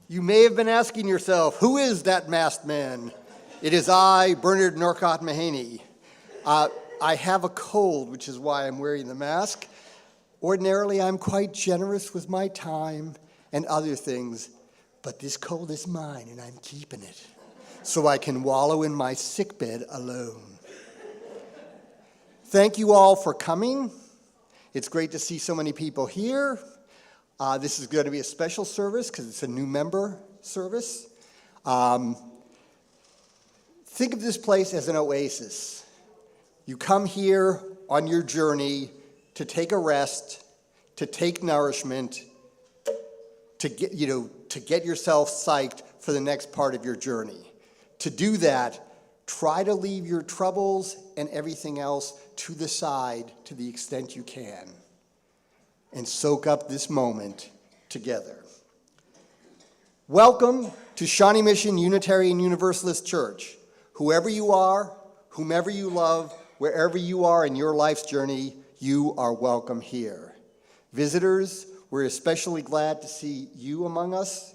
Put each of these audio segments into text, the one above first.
You may have been asking yourself, who is that masked man? It is I, Bernard Norcott Mahaney. I have a cold, which is why I'm wearing the mask. Ordinarily, I'm quite generous with my time and other things, but this cold is mine and I'm keeping it so I can wallow in my sickbed alone. Thank you all for coming. It's great to see so many people here. This is going to be a special service because it's a new member service. Think of this place as an oasis. You come here on your journey to take a rest, to take nourishment, to get yourself psyched for the next part of your journey. To do that, try to leave your troubles and everything else to the side to the extent you can, and soak up this moment together. Welcome to Shawnee Mission Unitarian Universalist Church. Whoever you are, whomever you love, wherever you are in your life's journey, you are welcome here. Visitors, we're especially glad to see you among us.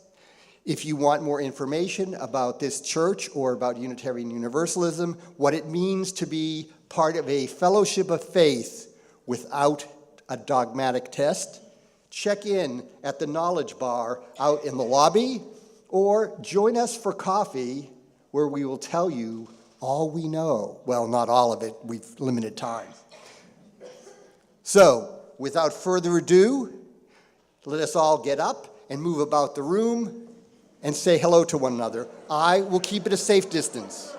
If you want more information about this church or about Unitarian Universalism, what it means to be part of a fellowship of faith without a dogmatic test, check in at the Knowledge Bar out in the lobby, or join us for coffee where we will tell you all we know. Well, not all of it, we've limited time. So, without further ado, let us all get up and move about the room and say hello to one another. I will keep it a safe distance.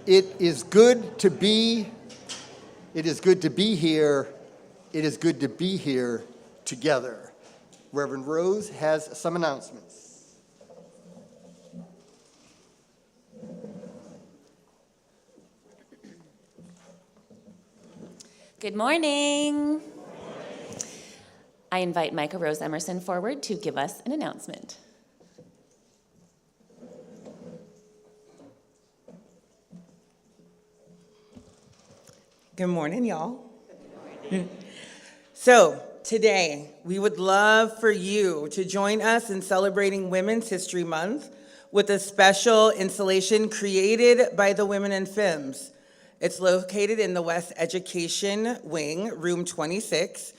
It is good to be here. It is good to be here together. Reverend Rose has some announcements. Good morning. I invite Micah Rose Emerson forward to give us an announcement. Good morning, y'all. So today, we would love for you to join us in celebrating Women's History Month with a special installation created by the Women in FEMS. It's located in the West Education Wing, room 26,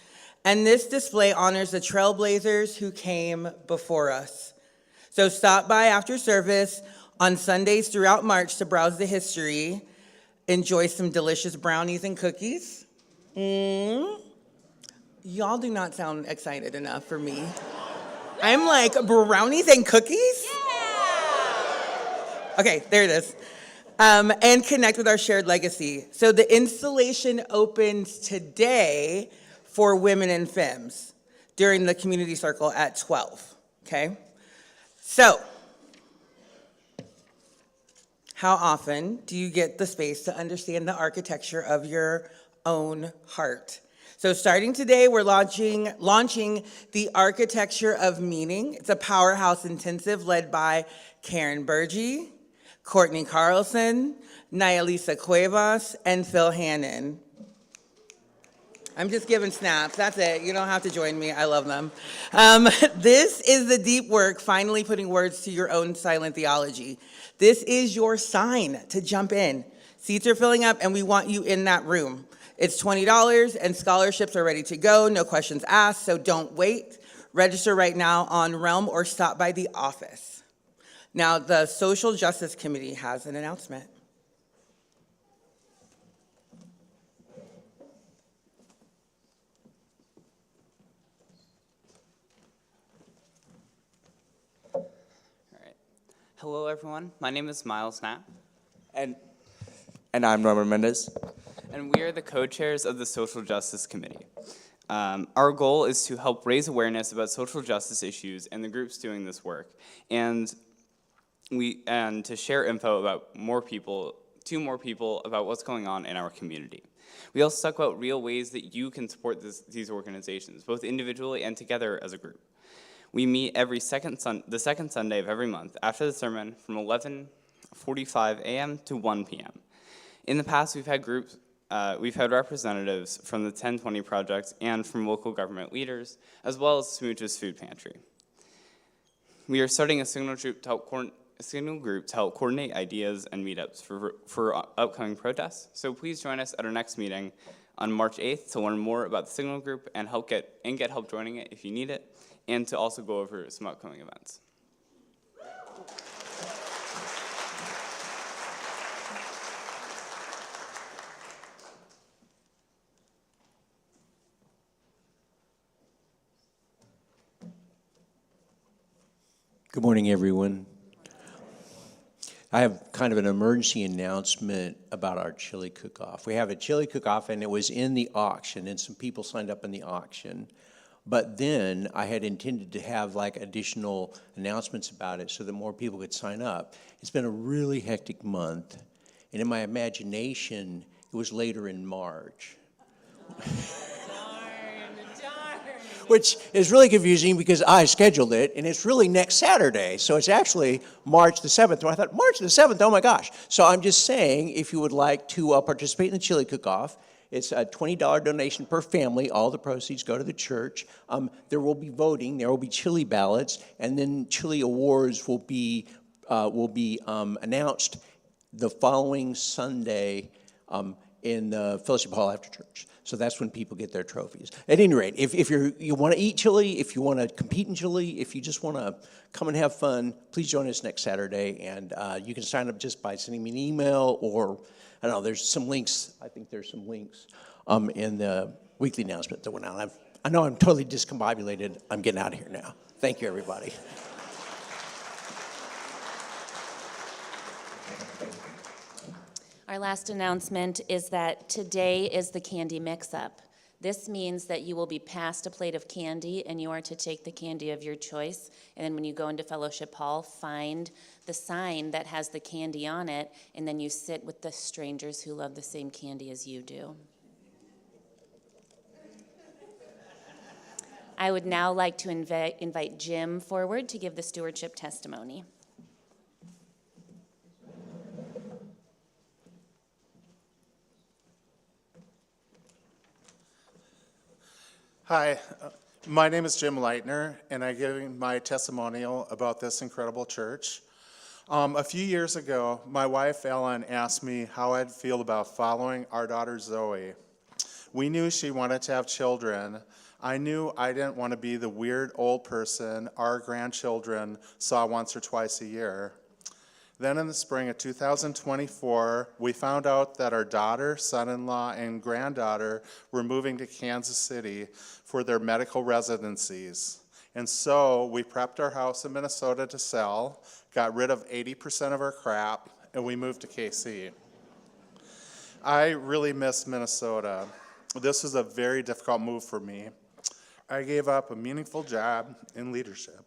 and this display honors the trailblazers who came before us. So stop by after service on Sundays throughout March to browse the history. Enjoy some delicious brownies and cookies. Y'all do not sound excited enough for me. I'm like, brownies and cookies? Yeah! Okay, there it is. And connect with our shared legacy. So the installation opens today for Women in FEMS during the community circle at 12, okay? So, how often do you get the space to understand the architecture of your own heart? So starting today, we're launching the Architecture of Meaning. It's a powerhouse intensive led by Karen Burgee, Courtney Carlson, Nayalisa Cuevas, and Phil Hannon. I'm just giving snaps, that's it. You don't have to join me, I love them. This is the deep work, finally putting words to your own silent theology. This is your sign to jump in. Seats are filling up and we want you in that room. It's $20 and scholarships are ready to go, no questions asked, so don't wait. Register right now on Realm or stop by the office. Now, the Social Justice Committee has an announcement. Hello, everyone. My name is Miles Knapp, And I'm Norman Mendez. and we are the co-chairs of the Social Justice Committee. Our goal is to help raise awareness about social justice issues and the groups doing this work, and to share info about to more people about what's going on in our community. We also talk about real ways that you can support these organizations, both individually and together as a group. We meet the second Sunday of every month after the sermon from 11:45 a.m. to 1 p.m. In the past, we've had representatives from the 1020 Project and from local government leaders, as well as SMUUCh's food pantry. We are starting a signal group to help coordinate ideas and meetups for upcoming protests. So please join us at our next meeting on March 8th to learn more about the signal group and get help joining it if you need it, and to also go over some upcoming events. Good morning, everyone. I have kind of an emergency announcement about our chili cook-off. We have a chili cook-off, and it was in the auction, and some people signed up in the auction. But then I had intended to have like additional announcements about it so that more people could sign up. It's been a really hectic month, and in my imagination, it was later in March. Which is really confusing because I scheduled it, and it's really next Saturday, so it's actually March the 7th. And I thought, March the 7th, oh my gosh. So I'm just saying, if you would like to participate in the chili cook-off, it's a $20 donation per family. All the proceeds go to the church. There will be voting. There will be chili ballots, and then chili awards will be announced the following Sunday in the fellowship hall after church. So that's when people get their trophies. At any rate, if you want to eat chili, if you want to compete in chili, if you just want to come and have fun, please join us next Saturday. And you can sign up just by sending me an email, or I don't know, there's some links. I think there's some links in the weekly announcement that went out. I know I'm totally discombobulated. I'm getting out of here now. Thank you, everybody. Our last announcement is that today is the candy mix-up. This means that you will be passed a plate of candy, and you are to take the candy of your choice, and then when you go into Fellowship Hall, find the sign that has the candy on it, and then you sit with the strangers who love the same candy as you do. I would now like to invite Jim forward to give the stewardship testimony. Hi, my name is Jim Leitner, and I'm giving my testimonial about this incredible church. A few years ago, my wife Ellen asked me how I'd feel about following our daughter Zoe. We knew she wanted to have children. I knew I didn't want to be the weird old person our grandchildren saw once or twice a year. Then in the spring of 2024, we found out that our daughter, son-in-law, and granddaughter were moving to Kansas City for their medical residencies. And so we prepped our house in Minnesota to sell, got rid of 80% of our crap, and we moved to KC. I really miss Minnesota. This was a very difficult move for me. I gave up a meaningful job in leadership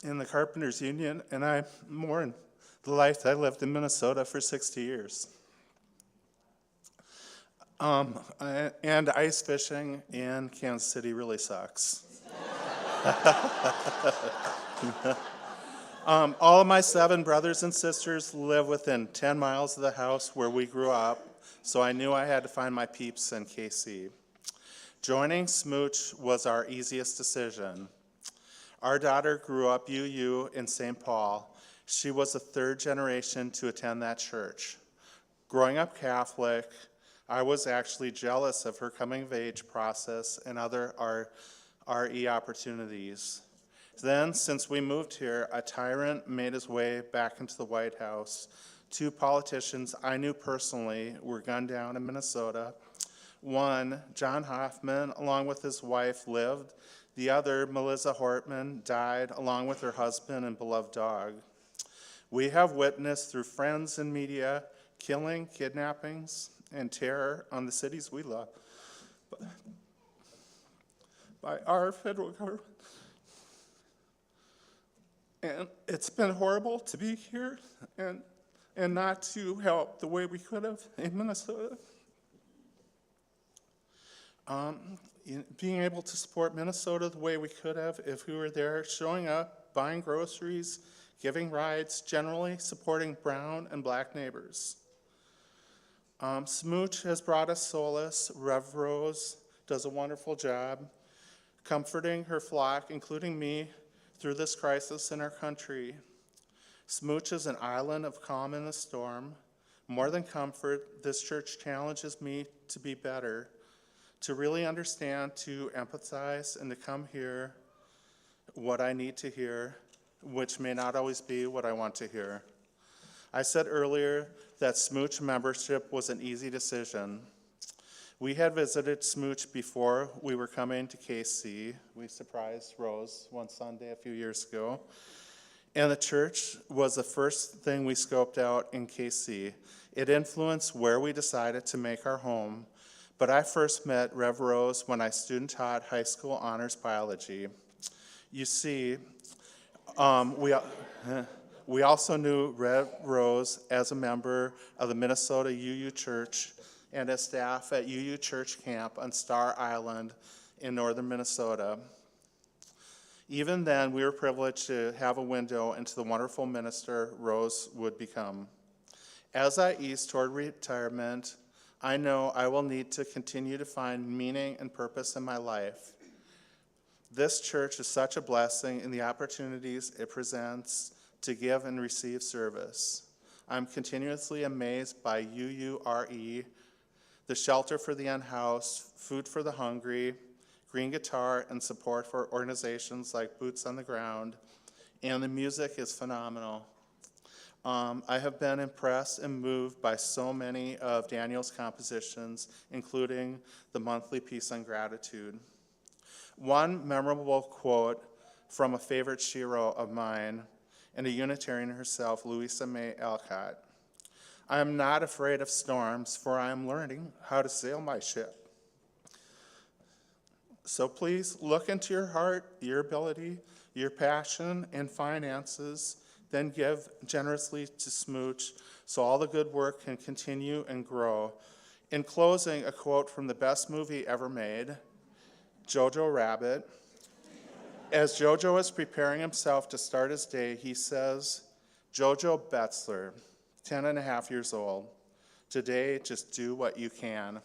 in the Carpenters Union, and I mourn the life that I lived in Minnesota for 60 years. And ice fishing in Kansas City really sucks. All of my 7 brothers and sisters live within 10 miles of the house where we grew up, so I knew I had to find my peeps in KC. Joining SMUUCh was our easiest decision. Our daughter grew up UU in St. Paul. She was the 3rd generation to attend that church. Growing up Catholic, I was actually jealous of her coming of age process and other RE opportunities. Then, since we moved here, a tyrant made his way back into the White House. 2 politicians I knew personally were gunned down in Minnesota. One, John Hoffman, along with his wife, lived The other, Melissa Hortman, died along with her husband and beloved dog. We have witnessed through friends and media killing, kidnappings, and terror on the cities we love by our federal government. And it's been horrible to be here and not to help the way we could have in Minnesota. Being able to support Minnesota the way we could have if we were there, showing up, buying groceries, giving rides, generally supporting brown and black neighbors. SMUUCh has brought us solace. Rev Rose does a wonderful job comforting her flock, including me, through this crisis in our country. SMUUCh is an island of calm in the storm. More than comfort, this church challenges me to be better, to really understand, to empathize, and to come hear what I need to hear, which may not always be what I want to hear. I said earlier that SMUUCh membership was an easy decision. We had visited SMUUCh before we were coming to KC. We surprised Rose one Sunday a few years ago. And the church was the first thing we scoped out in KC. It influenced where we decided to make our home. But I first met Rev Rose when I student taught high school honors biology. You see, we also knew Rev Rose as a member of the Minnesota UU Church and as staff at UU Church Camp on Star Island in northern Minnesota. Even then, we were privileged to have a window into the wonderful minister Rose would become. As I ease toward retirement, I know I will need to continue to find meaning and purpose in my life. This church is such a blessing in the opportunities it presents to give and receive service. I'm continuously amazed by UURE, the shelter for the unhoused, food for the hungry, green guitar, and support for organizations like Boots on the Ground, and the music is phenomenal. I have been impressed and moved by so many of Daniel's compositions, including the monthly Peace and Gratitude. One memorable quote from a favorite shiro of mine, and a Unitarian herself, Louisa May Alcott. I am not afraid of storms, for I am learning how to sail my ship. So please look into your heart, your ability, your passion, and finances, then give generously to SMUUCh so all the good work can continue and grow. In closing, a quote from the best movie ever made, Jojo Rabbit. As Jojo is preparing himself to start his day, he says, Jojo Betzler, 10 and a half years old, today just do what you can.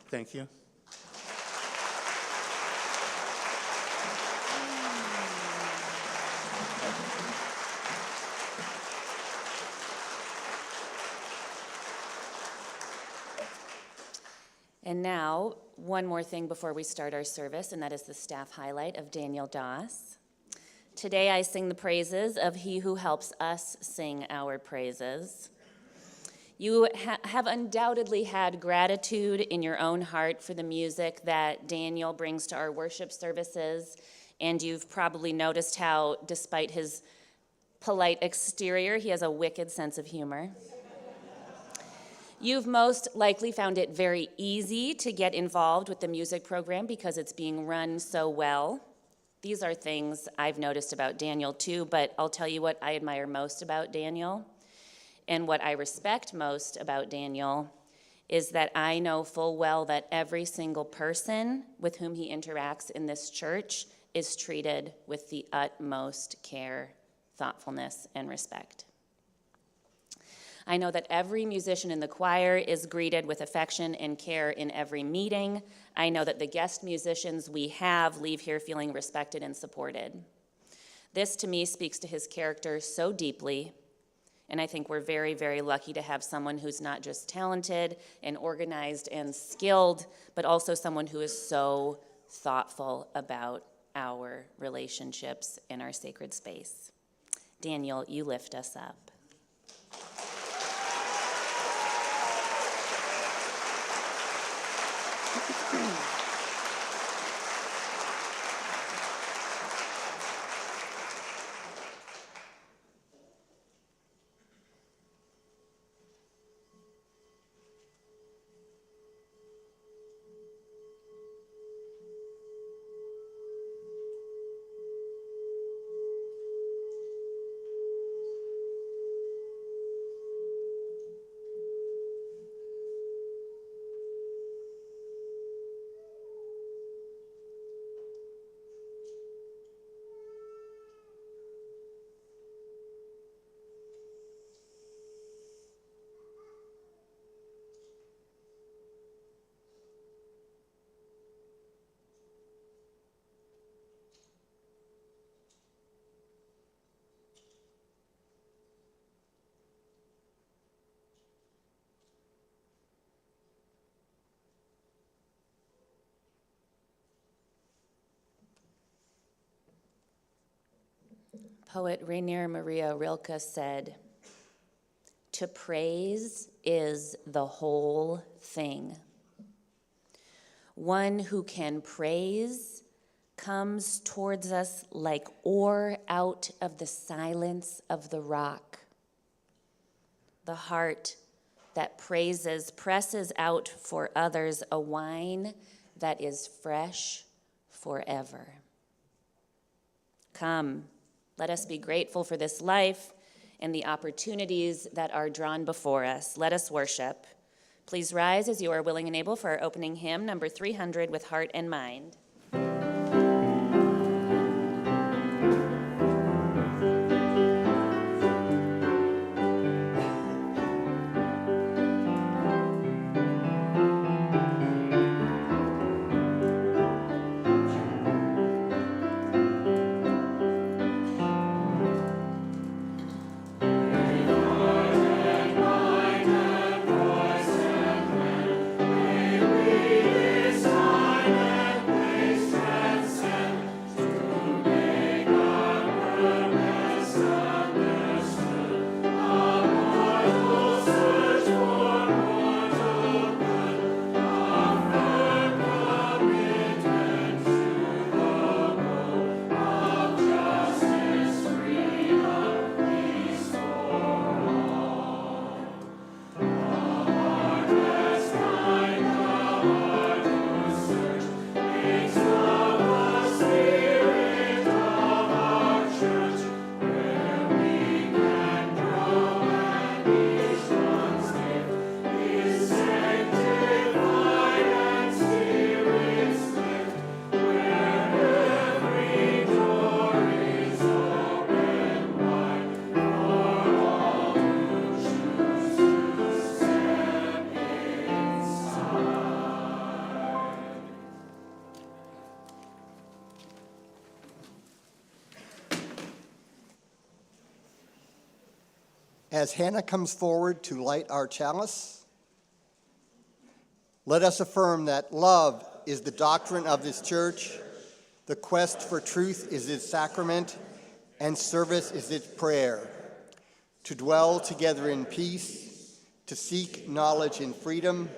Thank you. And now, one more thing before we start our service, and that is the staff highlight of Daniel Doss. Today I sing the praises of he who helps us sing our praises. You have undoubtedly had gratitude in your own heart for the music that Daniel brings to our worship services, and you've probably noticed how, despite his polite exterior, he has a wicked sense of humor. You've most likely found it very easy to get involved with the music program because it's being run so well. These are things I've noticed about Daniel too, but I'll tell you what I admire most about Daniel and what I respect most about Daniel is that I know full well that every single person with whom he interacts in this church is treated with the utmost care, thoughtfulness, and respect. I know that every musician in the choir is greeted with affection and care in every meeting. I know that the guest musicians we have leave here feeling respected and supported. This, to me, speaks to his character so deeply, and I think we're very, very lucky to have someone who's not just talented and organized and skilled, but also someone who is so thoughtful about our relationships in our sacred space. Daniel, you lift us up. Poet Rainier Maria Rilke said, "To praise is the whole thing. One who can praise comes towards us like ore out of the silence of the rock. The heart that praises presses out for others a wine that is fresh forever." Come, let us be grateful for this life and the opportunities that are drawn before us. Let us worship. Please rise as you are willing and able for our opening hymn, number 300, With Heart and Mind. As Hannah comes forward to light our chalice, let us affirm that love is the doctrine of this church, the quest for truth is its sacrament, and service is its prayer. To dwell together in peace, to seek knowledge in freedom,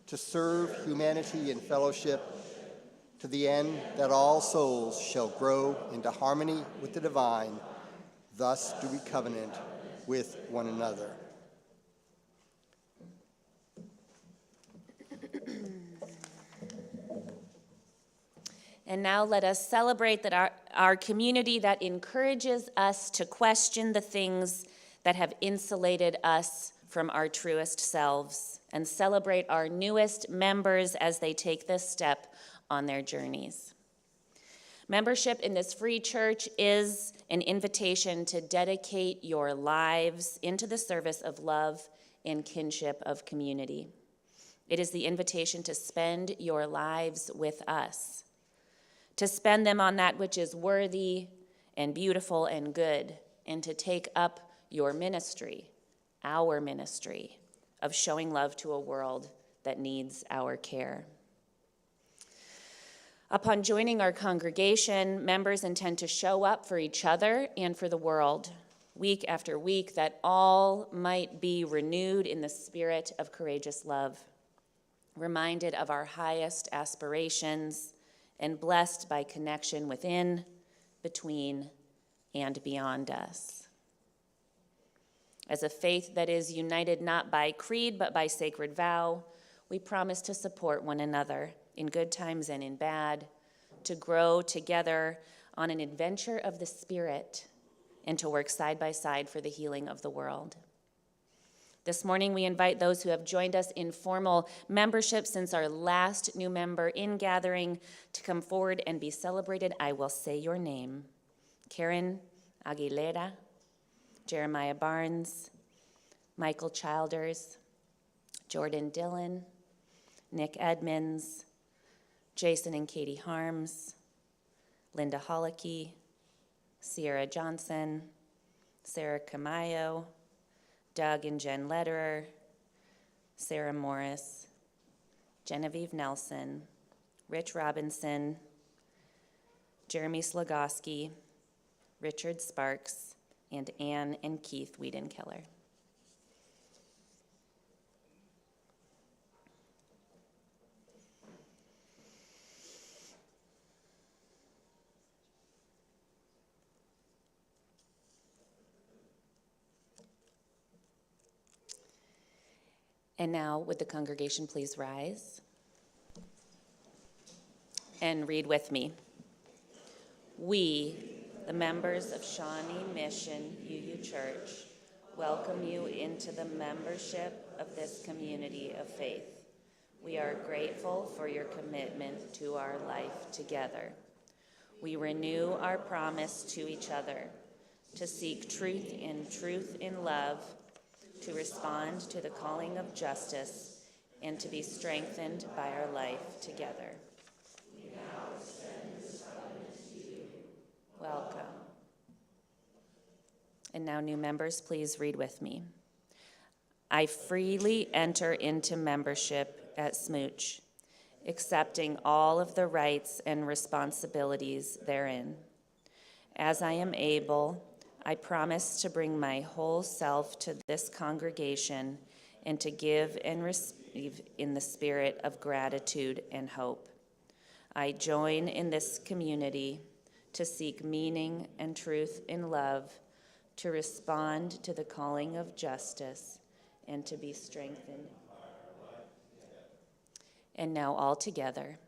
to serve humanity in fellowship, to the end that all souls shall grow into harmony with the divine. Thus do we covenant with one another. And now let us celebrate that our community that encourages us to question the things that have insulated us from our truest selves, and celebrate our newest members as they take this step on their journeys. Membership in this free church is an invitation to dedicate your lives into the service of love and kinship of community. It is the invitation to spend your lives with us, to spend them on that which is worthy and beautiful and good, and to take up your ministry, our ministry, of showing love to a world that needs our care. Upon joining our congregation, members intend to show up for each other and for the world, week after week, that all might be renewed in the spirit of courageous love, reminded of our highest aspirations, and blessed by connection within, between, and beyond us. As a faith that is united not by creed but by sacred vow, we promise to support one another in good times and in bad, to grow together on an adventure of the Spirit, and to work side by side for the healing of the world. This morning, we invite those who have joined us in formal membership since our last new member in gathering to come forward and be celebrated. I will say your name: Karen Aguilera, Jeremiah Barnes, Michael Childers, Jordan Dillon, Nick Edmonds, Jason and Katie Harms, Linda Hollicky, Sierra Johnson, Sarah Camayo, Doug and Jen Lederer, Sarah Morris, Genevieve Nelson, Rich Robinson, Jeremy Slogoski, Richard Sparks, and Ann and Keith Wiedenkeller. And now, would the congregation please rise and read with me? We, the members of Shawnee Mission UU Church, welcome you into the membership of this community of faith. We are grateful for your commitment to our life together. We renew our promise to each other to seek truth in love, to respond to the calling of justice, and to be strengthened by our life together. We now extend this covenant to you. Welcome. And now, new members, please read with me. I freely enter into membership at SMUUCh, accepting all of the rights and responsibilities therein. As I am able, I promise to bring my whole self to this congregation and to give and receive in the spirit of gratitude and hope. I join in this community to seek meaning and truth in love, to respond to the calling of justice, and to be strengthened. And now all together,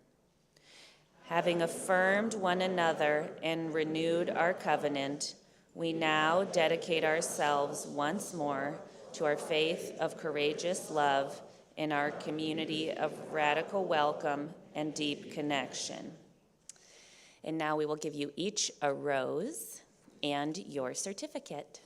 having affirmed one another and renewed our covenant, we now dedicate ourselves once more to our faith of courageous love in our community of radical welcome and deep connection. And now we will give you each a rose and your certificate.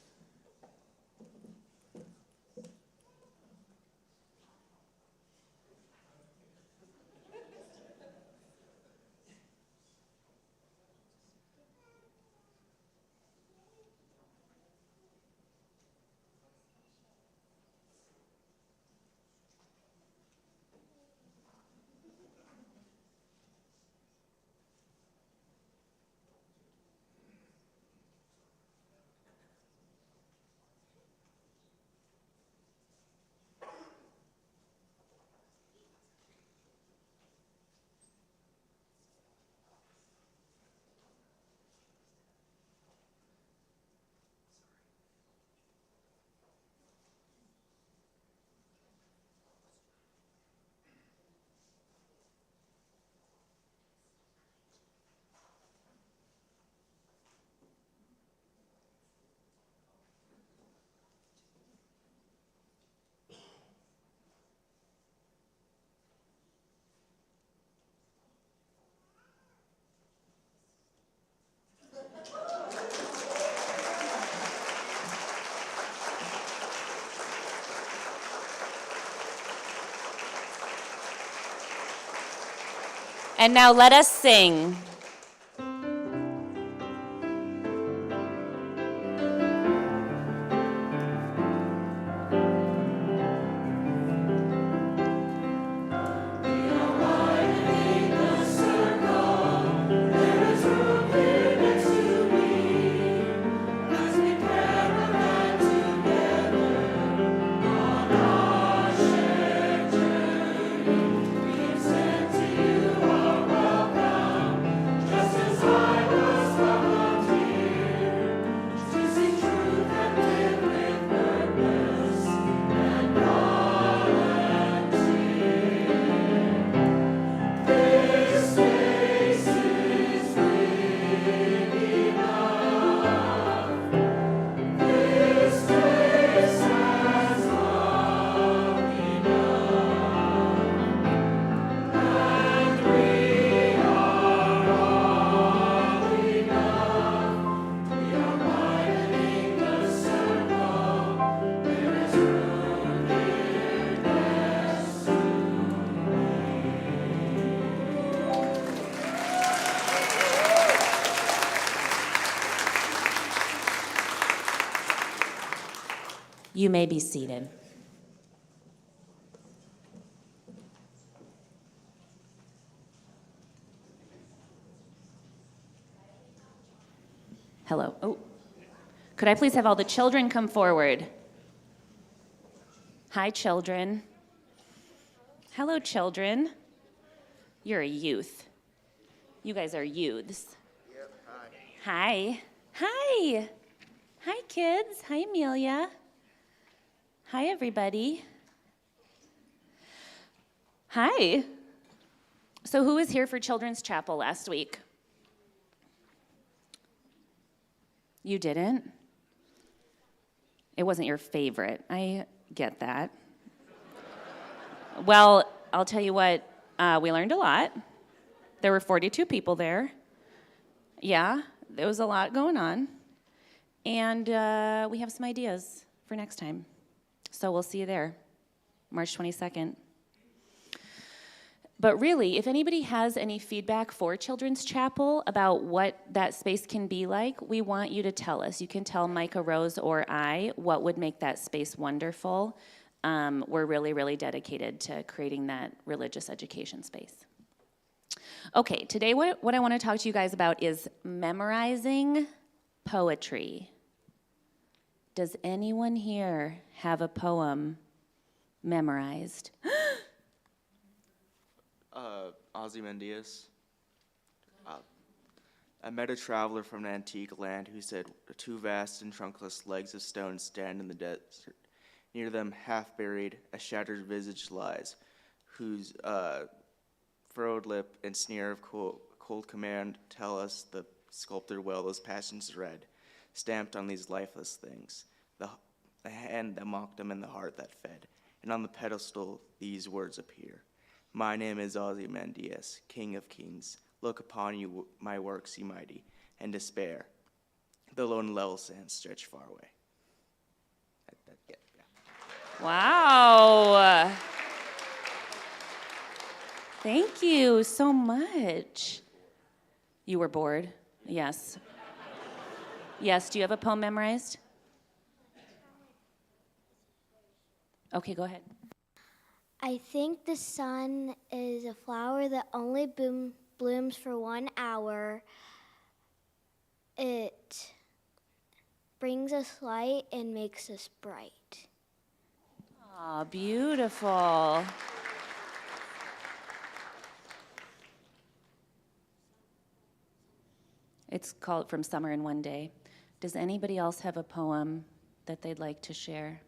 And now let us sing. You may be seated. Hello. Oh, could I please have all the children come forward? Hi, children. Hello, children. You're a youth. You guys are youths. Yep, hi. Hi. Hi, kids. Hi, Amelia. Hi, everybody. Hi. So who was here for Children's Chapel last week? You didn't? It wasn't your favorite. I get that. Well, I'll tell you what, we learned a lot. There were 42 people there. Yeah, there was a lot going on. And we have some ideas for next time. So we'll see you there, March 22nd. But really, if anybody has any feedback for Children's Chapel about what that space can be like, we want you to tell us. You can tell Micah Rose or I what would make that space wonderful. We're really, really dedicated to creating that religious education space. Okay, today what I want to talk to you guys about is memorizing poetry. Does anyone here have a poem memorized? Ozymandias. I met a traveler from an antique land who said, two vast and trunkless legs of stone stand in the desert. Near them, half buried, a shattered visage lies, whose furrowed lip and sneer of cold command tell us the sculptor well those passions read, stamped on these lifeless things, the hand that mocked them and the heart that fed. And on the pedestal, these words appear. My name is Ozymandias, King of Kings. Look upon you, my works, ye mighty, and despair. The lone level sands stretch far away. Yeah. Wow. Thank you so much. You were bored? Yes. Yes, do you have a poem memorized? Okay, go ahead. I think the sun is a flower that only blooms for 1 hour. It brings us light and makes us bright. Aw, beautiful. It's called From Summer in One Day. Does anybody else have a poem that they'd like to share?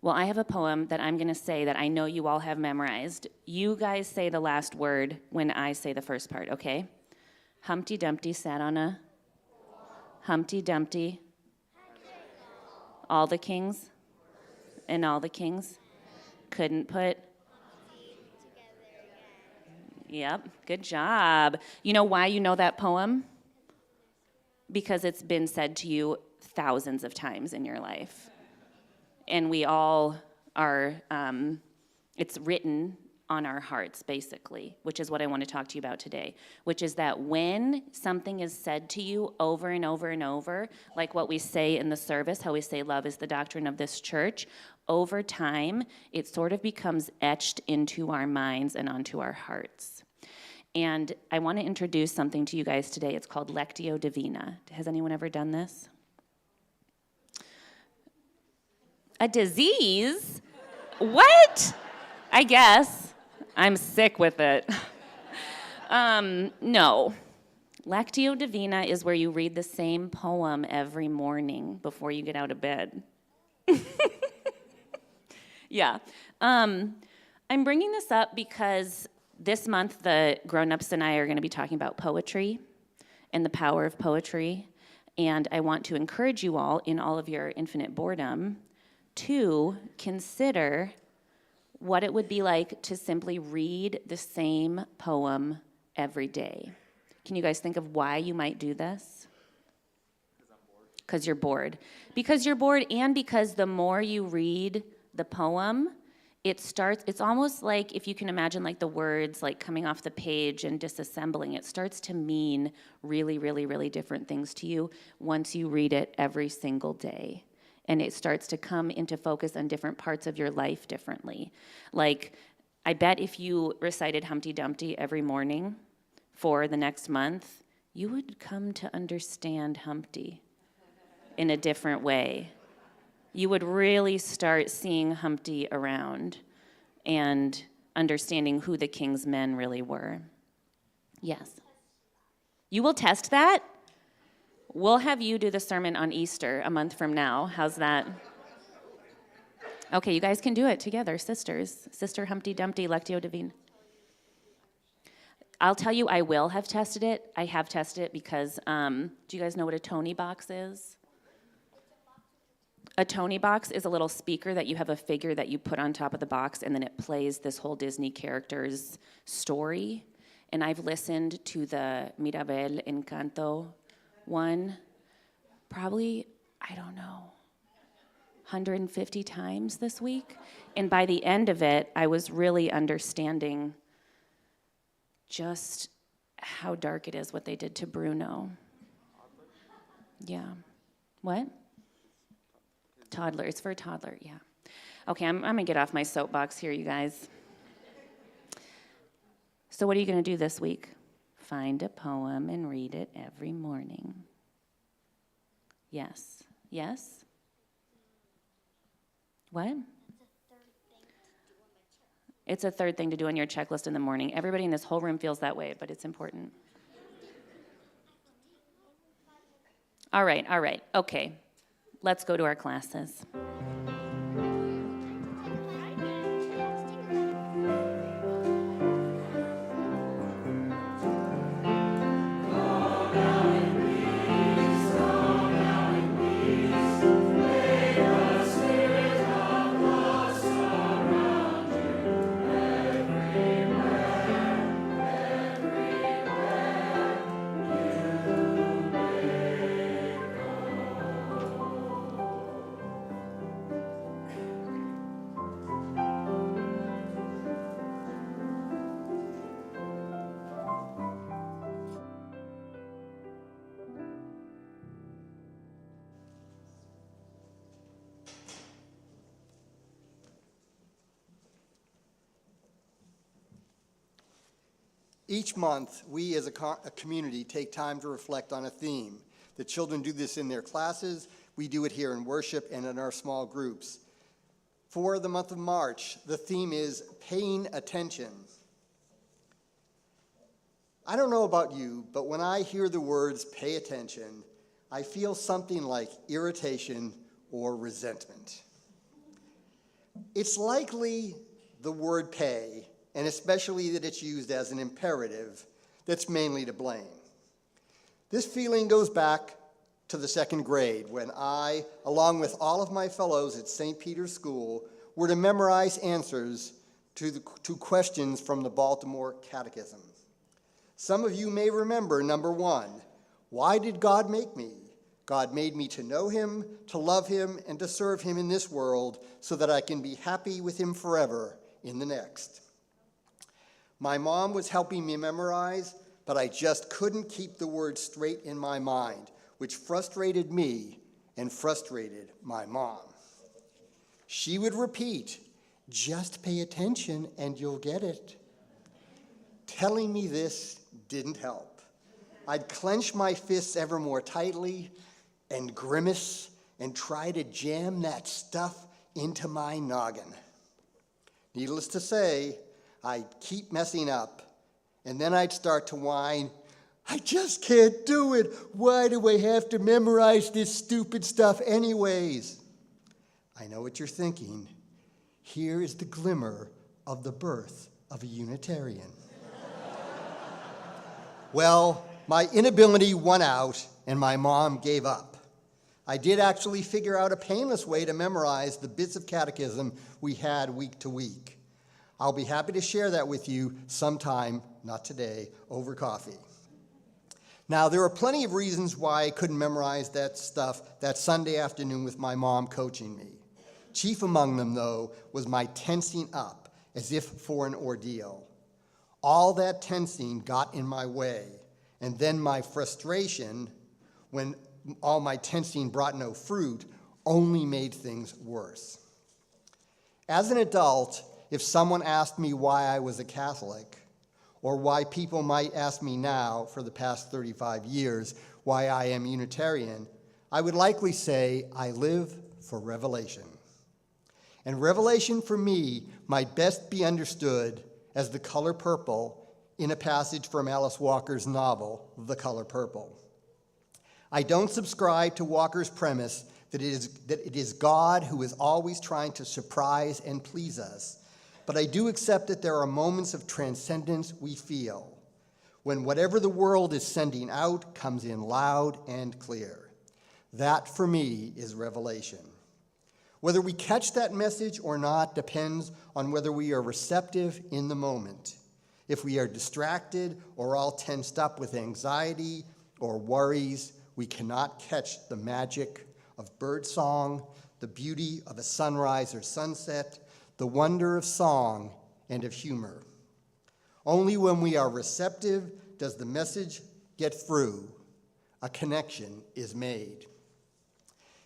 Well, I have a poem that I'm going to say that I know you all have memorized. You guys say the last word when I say the first part, okay? Humpty Dumpty sat on a... Humpty Dumpty. All the kings and all the kings couldn't put... Yep, good job. You know why you know that poem? Because it's been said to you thousands of times in your life. And we all are, it's written on our hearts, basically, which is what I want to talk to you about today, which is that when something is said to you over and over and over, like what we say in the service, how we say love is the doctrine of this church, over time, it sort of becomes etched into our minds and onto our hearts. And I want to introduce something to you guys today. It's called Lectio Divina. Has anyone ever done this? A disease? What? I guess. I'm sick with it. No. Lectio Divina is where you read the same poem every morning before you get out of bed. Yeah. I'm bringing this up because this month the grown-ups and I are going to be talking about poetry and the power of poetry. And I want to encourage you all, in all of your infinite boredom, to consider what it would be like to simply read the same poem every day. Can you guys think of why you might do this? Because you're bored. Because you're bored, and because the more you read the poem, it's almost like, if you can imagine like the words like coming off the page and disassembling, it starts to mean really, really, really different things to you once you read it every single day. And it starts to come into focus on different parts of your life differently. Like, I bet if you recited Humpty Dumpty every morning for the next month, you would come to understand Humpty in a different way. You would really start seeing Humpty around and understanding who the king's men really were. Yes. You will test that? We'll have you do the sermon on Easter a month from now. How's that? Okay, you guys can do it together, sisters. Sister Humpty Dumpty, Lectio Divine. I'll tell you, I will have tested it. I have tested it because, do you guys know what a Tony box is? A Tony box is a little speaker that you have a figure that you put on top of the box, and then it plays this whole Disney character's story. And I've listened to the Mirabel Encanto one, probably, I don't know, 150 times this week. And by the end of it, I was really understanding just how dark it is what they did to Bruno. Yeah. What? Toddler. It's for a toddler, yeah. Okay, I'm going to get off my soapbox here, you guys. So what are you going to do this week? Find a poem and read it every morning. Yes. Yes? What? It's a third thing to do on your checklist in the morning. Everybody in this whole room feels that way, but it's important. All right, okay. Let's go to our classes. Each month, we as a community take time to reflect on a theme. The children do this in their classes. We do it here in worship and in our small groups. For the month of March, the theme is paying attention. I don't know about you, but when I hear the words pay attention, I feel something like irritation or resentment. It's likely the word pay, and especially that it's used as an imperative, that's mainly to blame. This feeling goes back to the second grade when I, along with all of my fellows at St. Peter's School, were to memorize answers to questions from the Baltimore Catechism. Some of you may remember number 1, why did God make me? God made me to know him, to love him, and to serve him in this world so that I can be happy with him forever in the next. My mom was helping me memorize, but I just couldn't keep the words straight in my mind, which frustrated me and frustrated my mom. She would repeat, just pay attention and you'll get it. Telling me this didn't help. I'd clench my fists ever more tightly and grimace and try to jam that stuff into my noggin. Needless to say, I'd keep messing up, and then I'd start to whine, I just can't do it. Why do I have to memorize this stupid stuff anyways? I know what you're thinking. Here is the glimmer of the birth of a Unitarian. Well, my inability won out, and my mom gave up. I did actually figure out a painless way to memorize the bits of catechism we had week to week. I'll be happy to share that with you sometime, not today, over coffee. Now, there are plenty of reasons why I couldn't memorize that stuff that Sunday afternoon with my mom coaching me. Chief among them, though, was my tensing up, as if for an ordeal. All that tensing got in my way, and then my frustration, when all my tensing brought no fruit, only made things worse. As an adult, if someone asked me why I was a Catholic, or why people might ask me now, for the past 35 years, why I am Unitarian, I would likely say I live for revelation. And revelation for me might best be understood as the color purple in a passage from Alice Walker's novel, The Color Purple. I don't subscribe to Walker's premise that it is God who is always trying to surprise and please us, but I do accept that there are moments of transcendence we feel, when whatever the world is sending out comes in loud and clear. That, for me, is revelation. Whether we catch that message or not depends on whether we are receptive in the moment. If we are distracted or all tensed up with anxiety or worries, we cannot catch the magic of birdsong, the beauty of a sunrise or sunset, the wonder of song and of humor. Only when we are receptive does the message get through. A connection is made.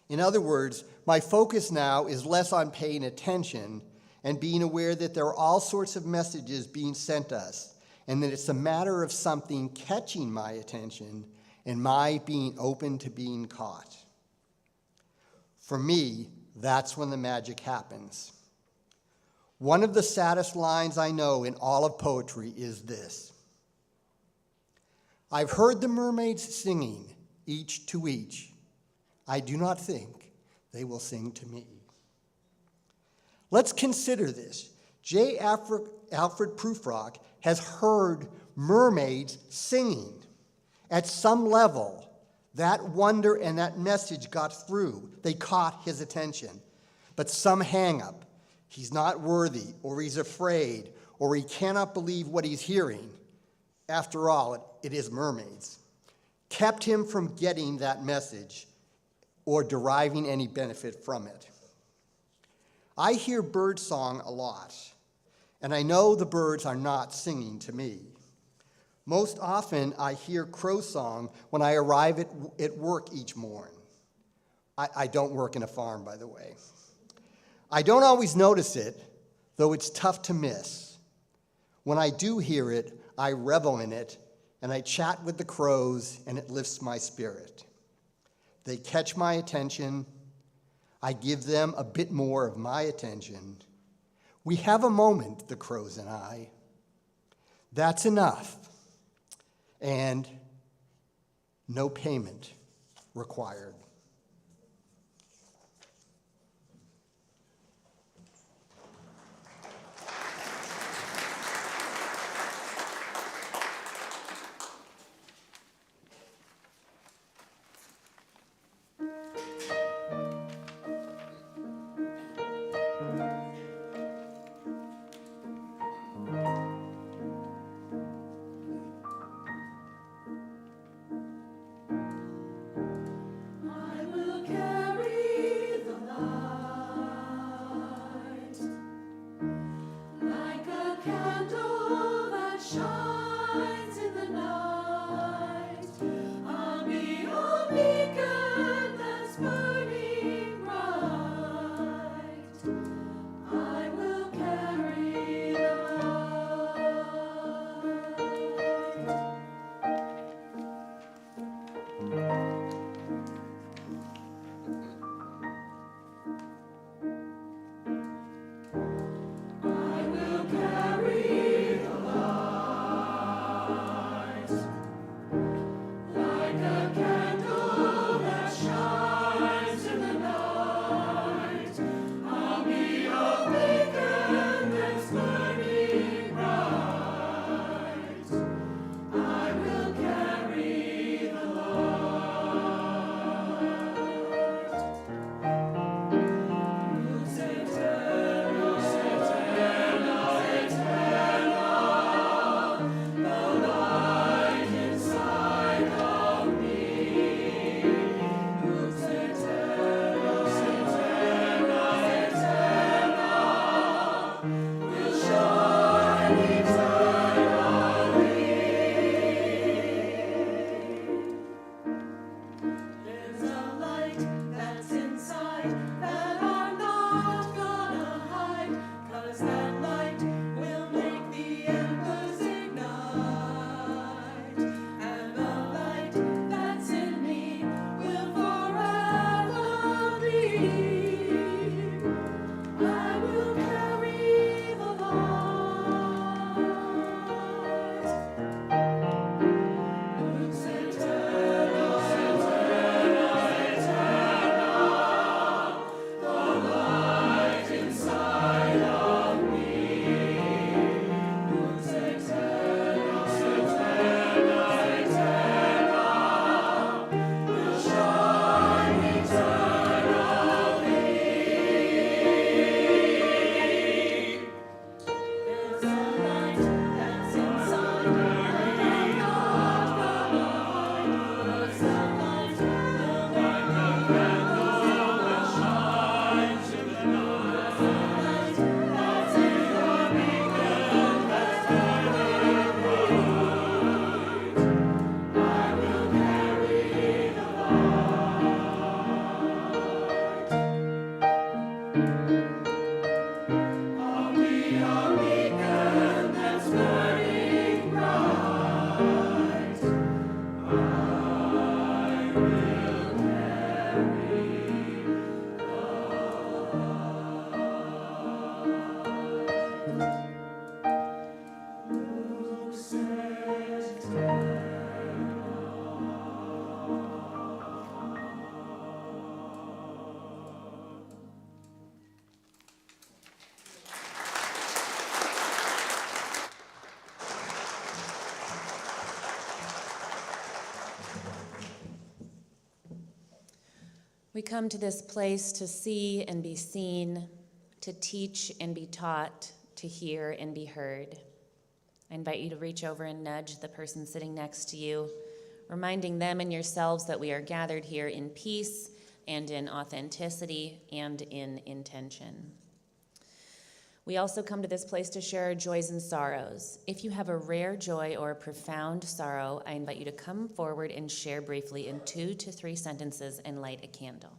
In other words, my focus now is less on paying attention and being aware that there are all sorts of messages being sent us, and that it's a matter of something catching my attention and my being open to being caught. For me, that's when the magic happens. One of the saddest lines I know in all of poetry is this: I've heard the mermaids singing, each to each. I do not think they will sing to me. Let's consider this. J. Alfred Prufrock has heard mermaids singing. At some level, that wonder and that message got through. They caught his attention. But some hang-up, he's not worthy, or he's afraid, or he cannot believe what he's hearing. After all, it is mermaids. Kept him from getting that message or deriving any benefit from it. I hear birdsong a lot, and I know the birds are not singing to me. Most often, I hear crow song when I arrive at work each morn. I don't work in a farm, by the way. I don't always notice it, though it's tough to miss. When I do hear it, I revel in it, and I chat with the crows, and it lifts my spirit. They catch my attention. I give them a bit more of my attention. We have a moment, the crows and I. That's enough. And no payment required. We come to this place to see and be seen, to teach and be taught, to hear and be heard. I invite you to reach over and nudge the person sitting next to you, reminding them and yourselves that we are gathered here in peace and in authenticity and in intention. We also come to this place to share our joys and sorrows. If you have a rare joy or a profound sorrow, I invite you to come forward and share briefly in 2 to 3 sentences and light a candle.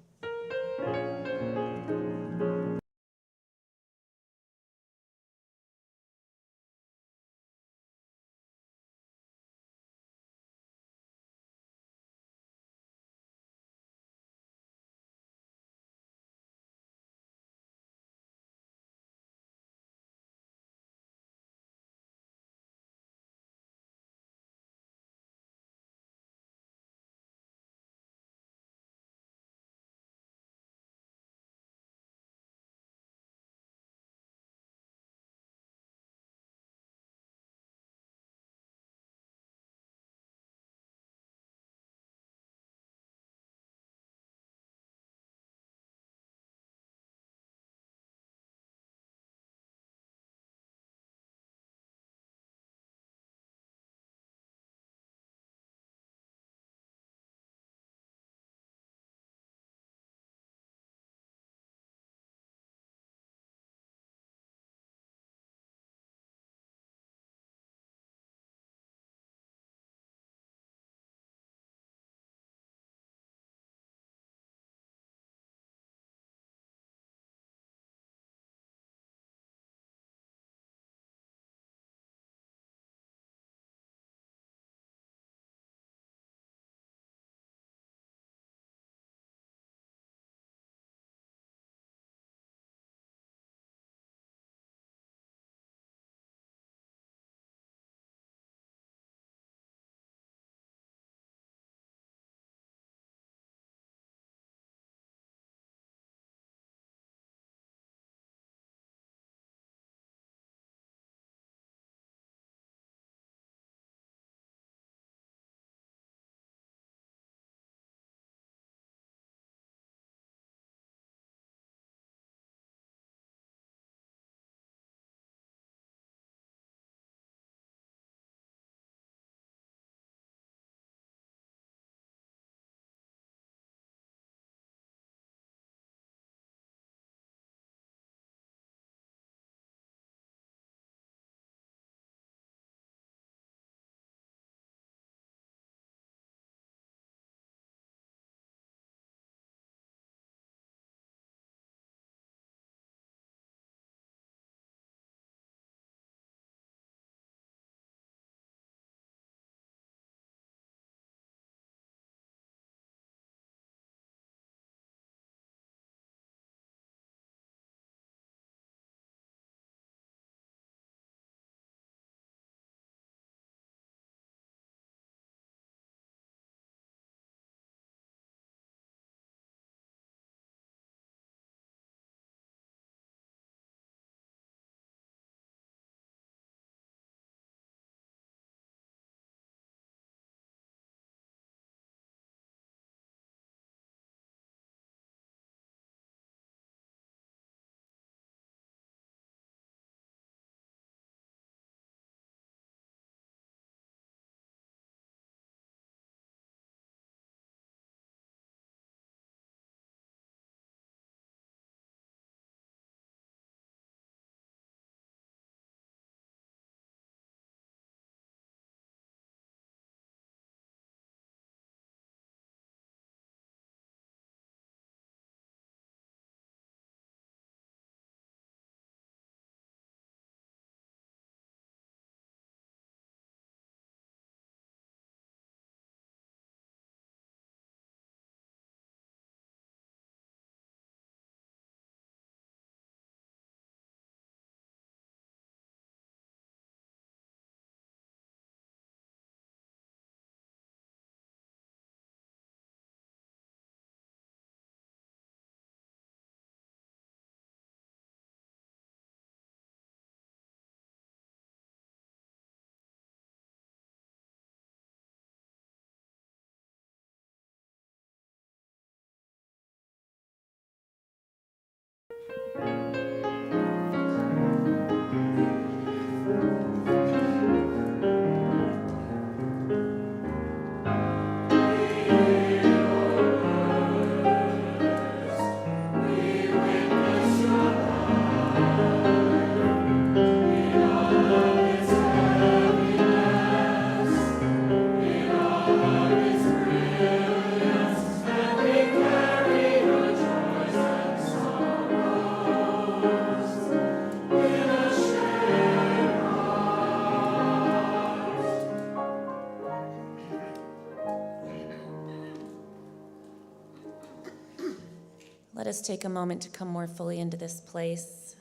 Let us take a moment to come more fully into this place,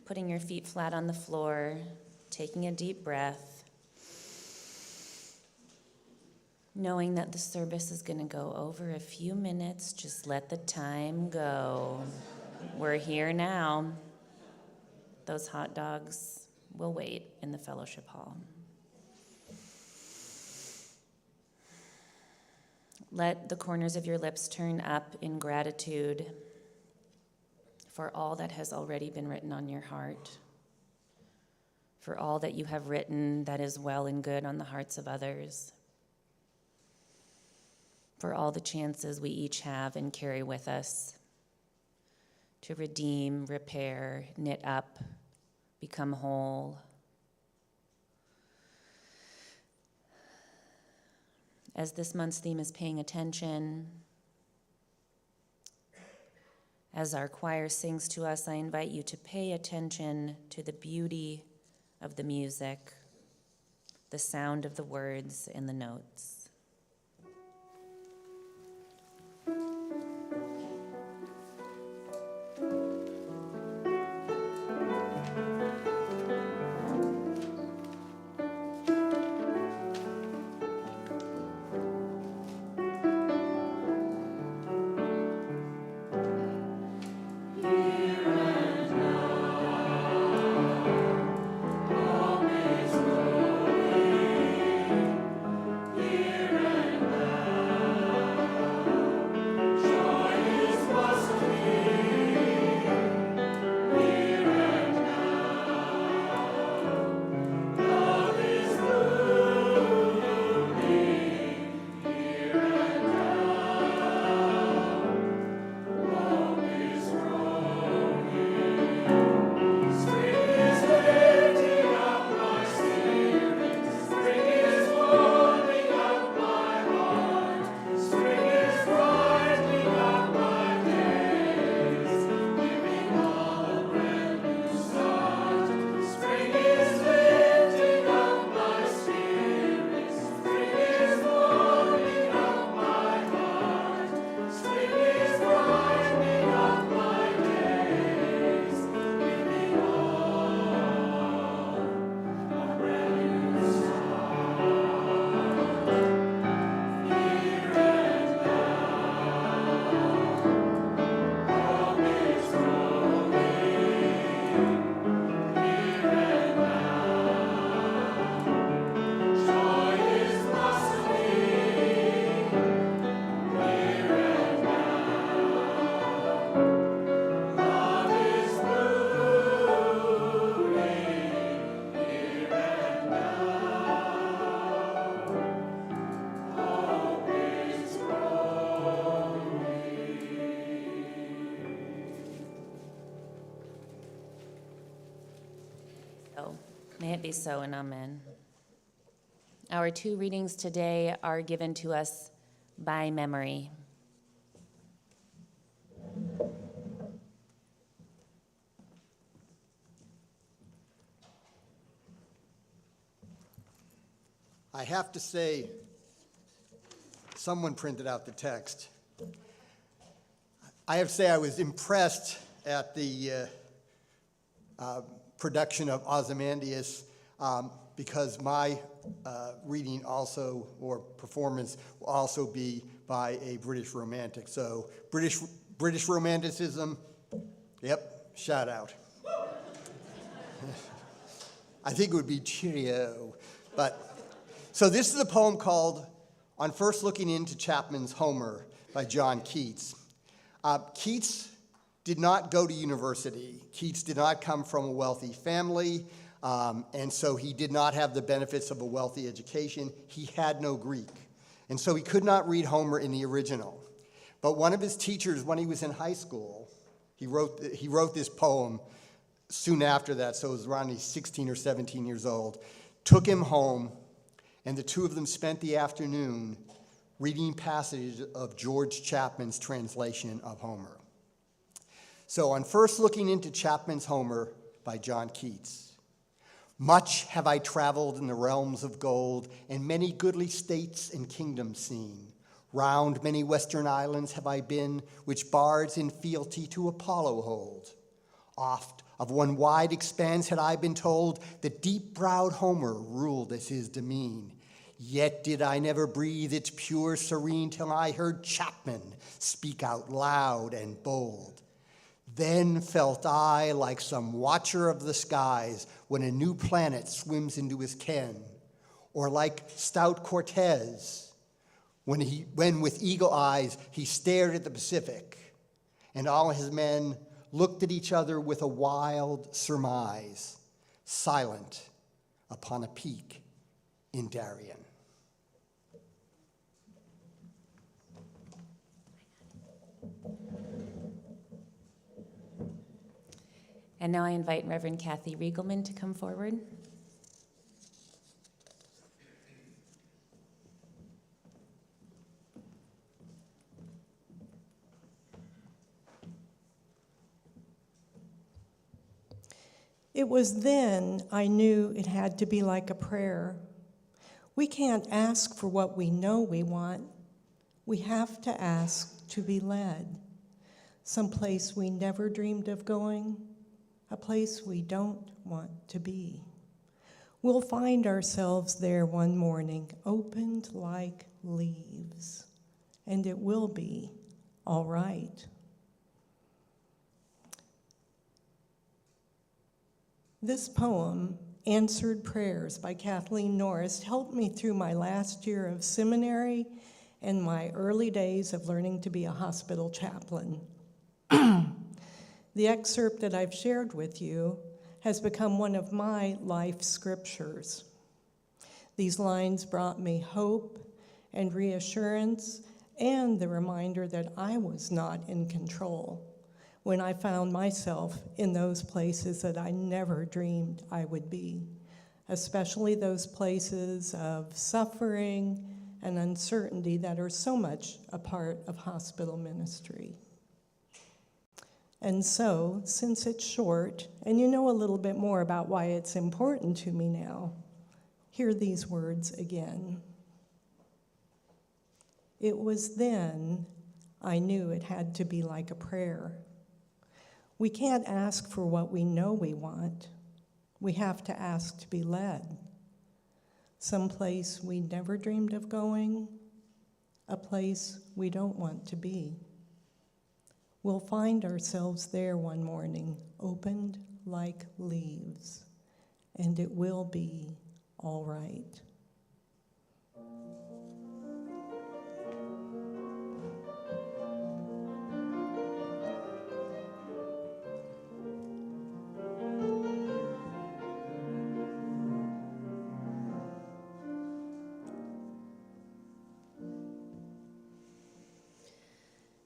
putting your feet flat on the floor, taking a deep breath, knowing that the service is going to go over a few minutes. Just let the time go. We're here now. Those hot dogs will wait in the fellowship hall. Let the corners of your lips turn up in gratitude for all that has already been written on your heart, for all that you have written that is well and good on the hearts of others, for all the chances we each have and carry with us to redeem, repair, knit up, become whole. As this month's theme is paying attention, as our choir sings to us, I invite you to pay attention to the beauty of the music, the sound of the words and the notes. May it be so, and amen. Our two readings today are given to us by memory. I have to say, someone printed out the text. I have to say I was impressed at the production of Ozymandias because my reading also, or performance, will also be by a British romantic. So British Romanticism, yep, shout out. I think it would be cheerio. So this is a poem called On First Looking Into Chapman's Homer by John Keats. Keats did not go to university. Keats did not come from a wealthy family, and so he did not have the benefits of a wealthy education. He had no Greek, and so he could not read Homer in the original. But one of his teachers, when he was in high school, he wrote this poem soon after that, so it was around he's 16 or 17 years old, took him home, and the two of them spent the afternoon reading passages of George Chapman's translation of Homer. So, on First Looking Into Chapman's Homer by John Keats. Much have I traveled in the realms of gold, and many goodly states and kingdoms seen. Round many western islands have I been, which bards in fealty to Apollo hold. Oft of one wide expanse had I been told that deep-browed Homer ruled as his demesne. Yet did I never breathe its pure serene till I heard Chapman speak out loud and bold. Then felt I like some watcher of the skies when a new planet swims into his ken, or like stout Cortez when with eagle eyes he stared at the Pacific, and all his men looked at each other with a wild surmise, silent upon a peak in Darien. And now I invite Reverend Kathy Riegelman to come forward. It was then I knew it had to be like a prayer. We can't ask for what we know we want. We have to ask to be led. Someplace we never dreamed of going, a place we don't want to be. We'll find ourselves there one morning, opened like leaves, and it will be all right. This poem, Answered Prayers by Kathleen Norris, helped me through my last year of seminary and my early days of learning to be a hospital chaplain. The excerpt that I've shared with you has become one of my life scriptures. These lines brought me hope and reassurance and the reminder that I was not in control when I found myself in those places that I never dreamed I would be, especially those places of suffering and uncertainty that are so much a part of hospital ministry. And so, since it's short, and you know a little bit more about why it's important to me now, hear these words again. It was then I knew it had to be like a prayer. We can't ask for what we know we want. We have to ask to be led. Someplace we never dreamed of going, a place we don't want to be. We'll find ourselves there one morning, opened like leaves, and it will be all right.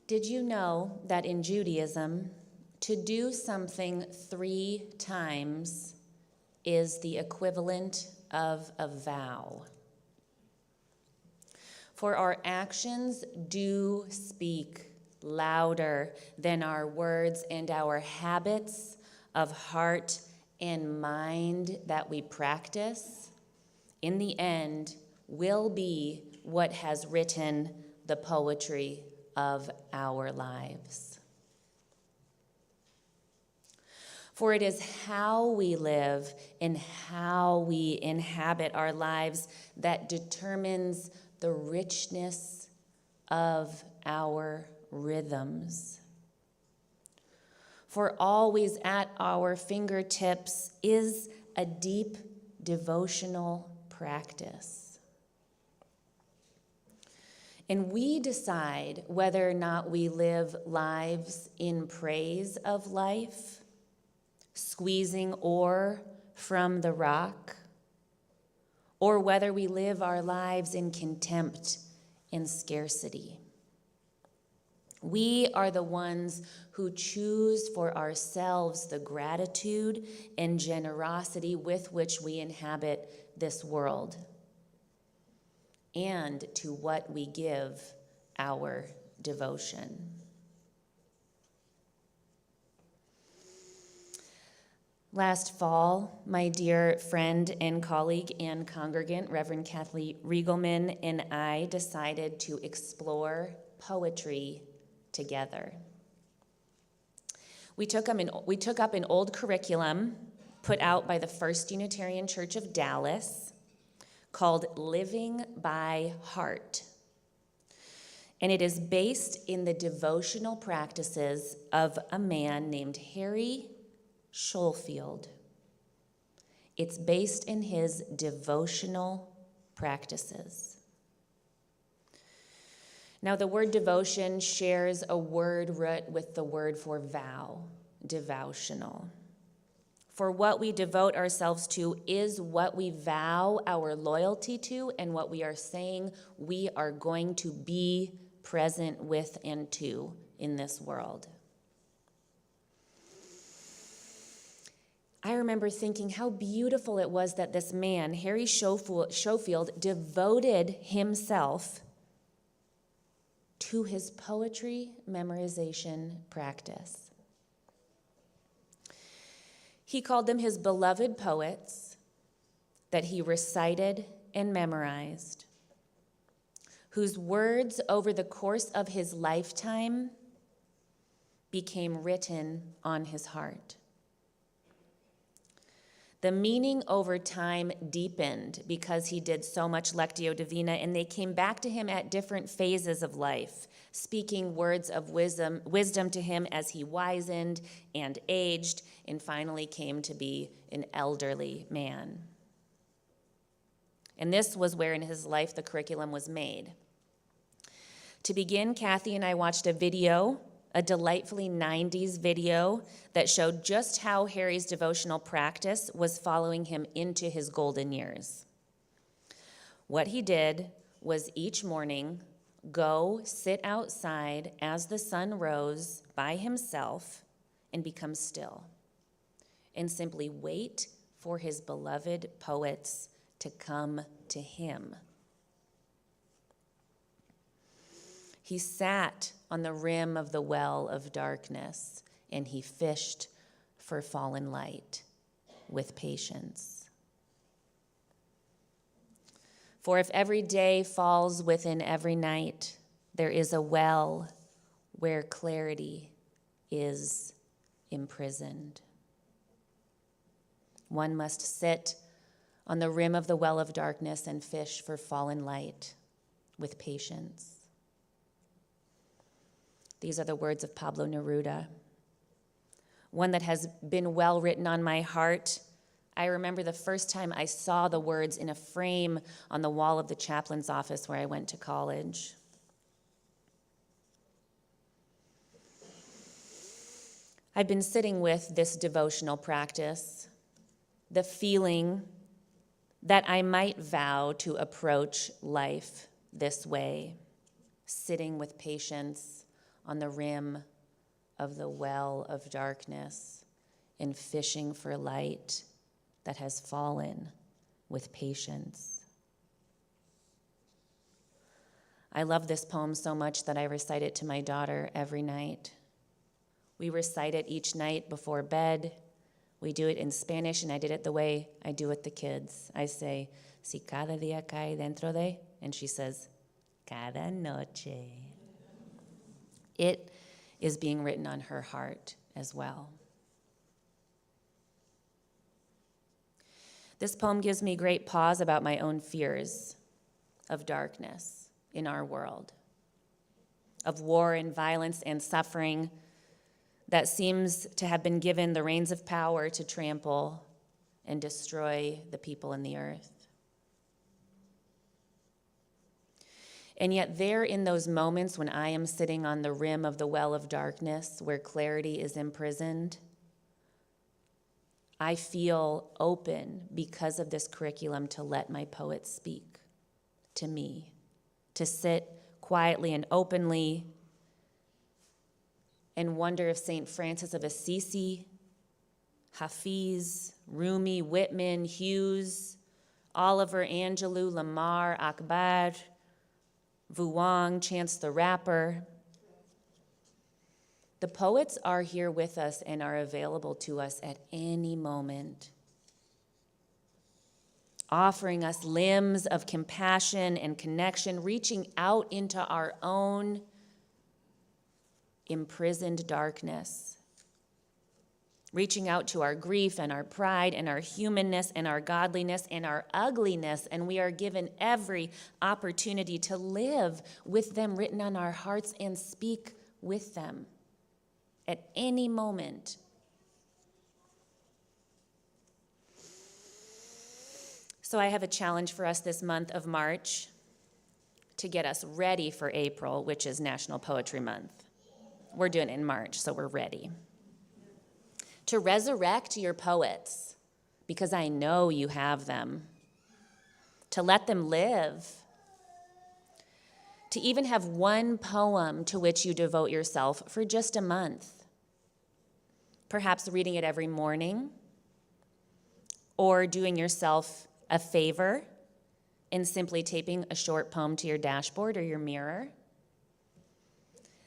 Did you know that in Judaism, to do something 3 times is the equivalent of a vow? For our actions do speak louder than our words, and our habits of heart and mind that we practice, in the end, will be what has written the poetry of our lives. For it is how we live and how we inhabit our lives that determines the richness of our rhythms. For always at our fingertips is a deep devotional practice. And we decide whether or not we live lives in praise of life, squeezing ore from the rock, or whether we live our lives in contempt and scarcity. We are the ones who choose for ourselves the gratitude and generosity with which we inhabit this world, and to what we give our devotion. Last fall, my dear friend and colleague and congregant, Reverend Kathleen Riegelman, and I decided to explore poetry together. We took up an old curriculum put out by the First Unitarian Church of Dallas called Living by Heart. And it is based in the devotional practices of a man named Harry Schofield. It's based in his devotional practices. Now, the word devotion shares a word root with the word for vow, devotional. For what we devote ourselves to is what we vow our loyalty to and what we are saying we are going to be present with and to in this world. I remember thinking how beautiful it was that this man, Harry Schofield, devoted himself to his poetry memorization practice. He called them his beloved poets that he recited and memorized, whose words over the course of his lifetime became written on his heart. The meaning over time deepened because he did so much Lectio Divina, and they came back to him at different phases of life, speaking words of wisdom to him as he wizened and aged, and finally came to be an elderly man. And this was where in his life the curriculum was made. To begin, Kathy and I watched a delightfully 90s video that showed just how Harry's devotional practice was following him into his golden years. What he did was each morning go sit outside as the sun rose by himself and become still, and simply wait for his beloved poets to come to him. He sat on the rim of the well of darkness, and he fished for fallen light with patience. For if every day falls within every night, there is a well where clarity is imprisoned. One must sit on the rim of the well of darkness and fish for fallen light with patience. These are the words of Pablo Neruda, one that has been well written on my heart. I remember the first time I saw the words in a frame on the wall of the chaplain's office where I went to college. I've been sitting with this devotional practice, the feeling that I might vow to approach life this way, sitting with patience on the rim of the well of darkness and fishing for light that has fallen with patience. I love this poem so much that I recite it to my daughter every night. We recite it each night before bed. We do it in Spanish, and I did it the way I do with the kids. I say, si cada día cae dentro de, and she says, cada noche. It is being written on her heart as well. This poem gives me great pause about my own fears of darkness in our world, of war and violence and suffering that seems to have been given the reins of power to trample and destroy the people in the earth. And yet there in those moments when I am sitting on the rim of the well of darkness where clarity is imprisoned, I feel open because of this curriculum to let my poets speak to me, to sit quietly and openly and wonder if St. Francis of Assisi, Hafiz, Rumi, Whitman, Hughes, Oliver, Angelou, Lamar, Akbar, Vuong, Chance the Rapper, The poets are here with us and are available to us at any moment, offering us limbs of compassion and connection, reaching out into our own imprisoned darkness, reaching out to our grief and our pride and our humanness and our godliness and our ugliness, and we are given every opportunity to live with them written on our hearts and speak with them at any moment. So I have a challenge for us this month of March to get us ready for April, which is National Poetry Month. We're doing it in March, so we're ready. To resurrect your poets, because I know you have them. To let them live. To even have one poem to which you devote yourself for just a month. Perhaps reading it every morning, or doing yourself a favor in simply taping a short poem to your dashboard or your mirror.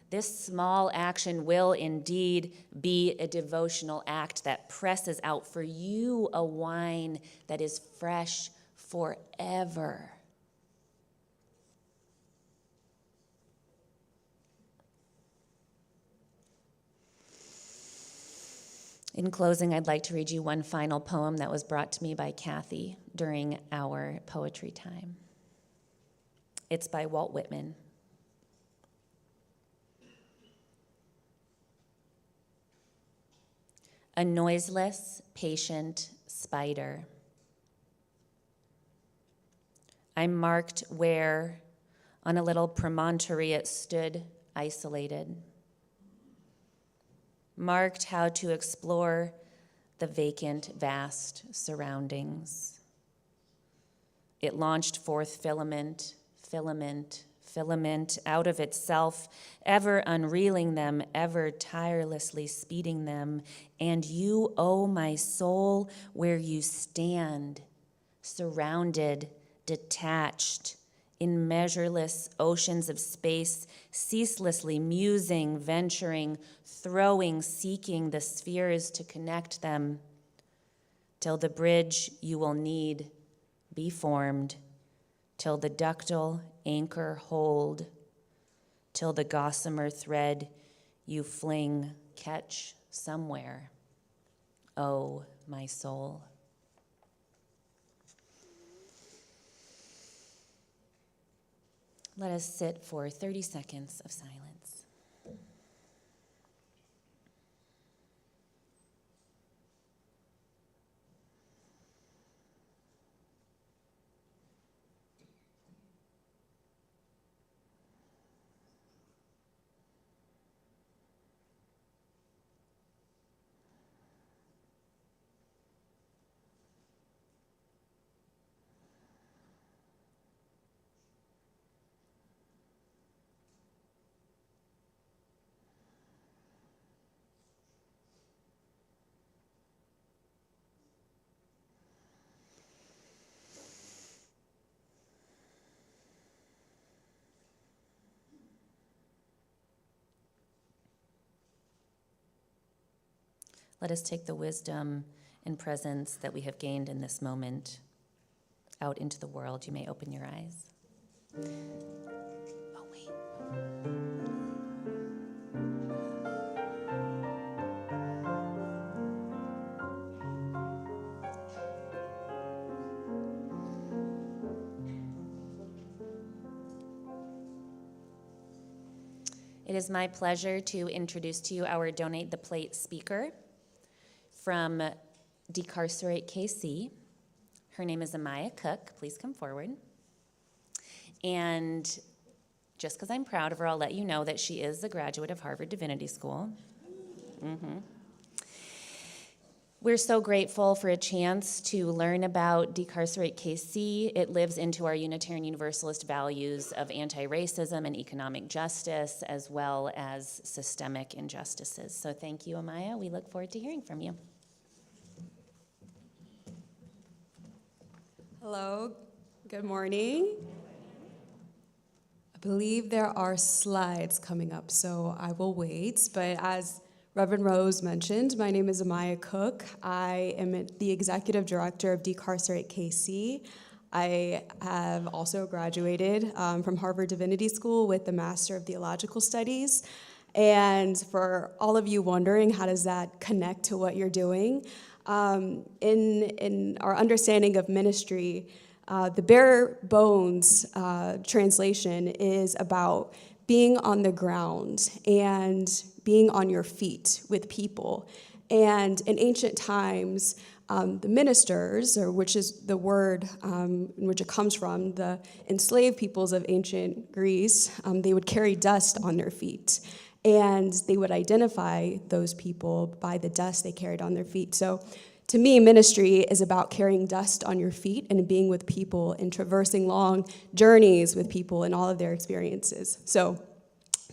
This small action will indeed be a devotional act that presses out for you a wine that is fresh forever. In closing, I'd like to read you one final poem that was brought to me by Kathy during our poetry time. It's by Walt Whitman. A noiseless, patient spider. I marked where, on a little promontory, it stood isolated. Marked how to explore the vacant, vast surroundings. It launched forth filament, filament, filament out of itself, ever unreeling them, ever tirelessly speeding them. And you, oh my soul, where you stand, surrounded, detached, in measureless oceans of space, ceaselessly musing, venturing, throwing, seeking the spheres to connect them, till the bridge you will need be formed, till the ductile anchor hold, till the gossamer thread you fling catch somewhere, oh my soul. Let us sit for 30 seconds of silence. Let us take the wisdom and presence that we have gained in this moment out into the world. You may open your eyes. Oh, wait. It is my pleasure to introduce to you our Donate the Plate speaker from Decarcerate KC. Her name is Amaya Cook. Please come forward. And just because I'm proud of her, I'll let you know that she is a graduate of Harvard Divinity School. We're so grateful for a chance to learn about Decarcerate KC. It lives into our Unitarian Universalist values of anti-racism and economic justice, as well as systemic injustices. So thank you, Amaya. We look forward to hearing from you. Hello, good morning. believe there are slides coming up, so I will wait. But as Reverend Rose mentioned, my name is Amaya Cook. I am the Executive Director of Decarcerate KC. I have also graduated from Harvard Divinity School with the Master of Theological Studies. And for all of you wondering, how does that connect to what you're doing? In our understanding of ministry, the bare bones translation is about being on the ground and being on your feet with people. And in ancient times, the ministers, or which is the word in which it comes from, the enslaved peoples of ancient Greece, they would carry dust on their feet. And they would identify those people by the dust they carried on their feet. So to me, ministry is about carrying dust on your feet and being with people and traversing long journeys with people and all of their experiences. So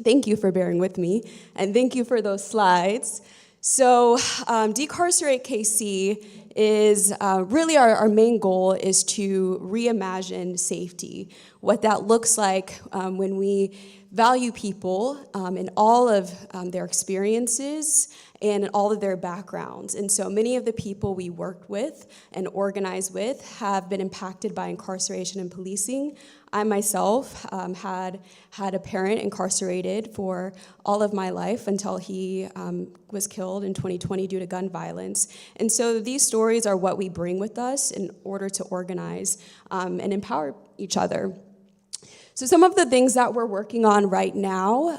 thank you for bearing with me, and thank you for those slides. So Decarcerate KC is really our main goal is to reimagine safety, what that looks like when we value people in all of their experiences and in all of their backgrounds. And so many of the people we worked with and organized with have been impacted by incarceration and policing. I myself had a parent incarcerated for all of my life until he was killed in 2020 due to gun violence. And so these stories are what we bring with us in order to organize and empower each other. So some of the things that we're working on right now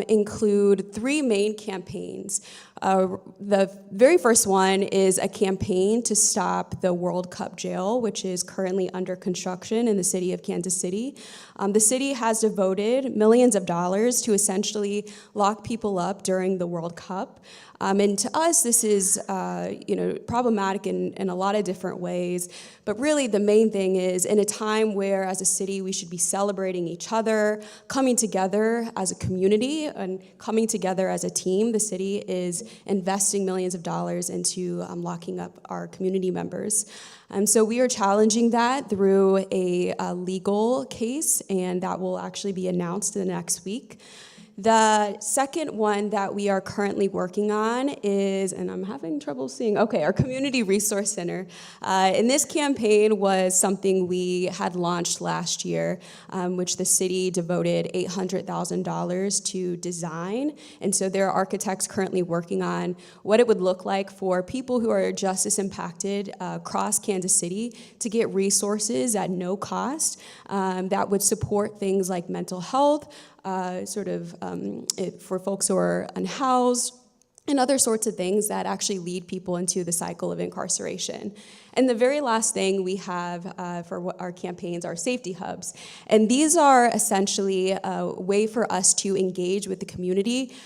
include 3 main campaigns. The very first one is a campaign to stop the World Cup jail, which is currently under construction in the city of Kansas City. The city has devoted millions of dollars to essentially lock people up during the World Cup. And to us, this is problematic in a lot of different ways. But really, the main thing is, in a time where, as a city, we should be celebrating each other, coming together as a community, and coming together as a team, the city is investing millions of dollars into locking up our community members. So we are challenging that through a legal case, and that will actually be announced in the next week. The second one that we are currently working on is, and I'm having trouble seeing, okay, our Community Resource Center. And this campaign was something we had launched last year, which the city devoted $800,000 to design. And so there are architects currently working on what it would look like for people who are justice impacted across Kansas City to get resources at no cost that would support things like mental health, for folks who are unhoused, and other sorts of things that actually lead people into the cycle of incarceration. And the very last thing we have for our campaigns are safety hubs. And these are essentially a way for us to engage with the community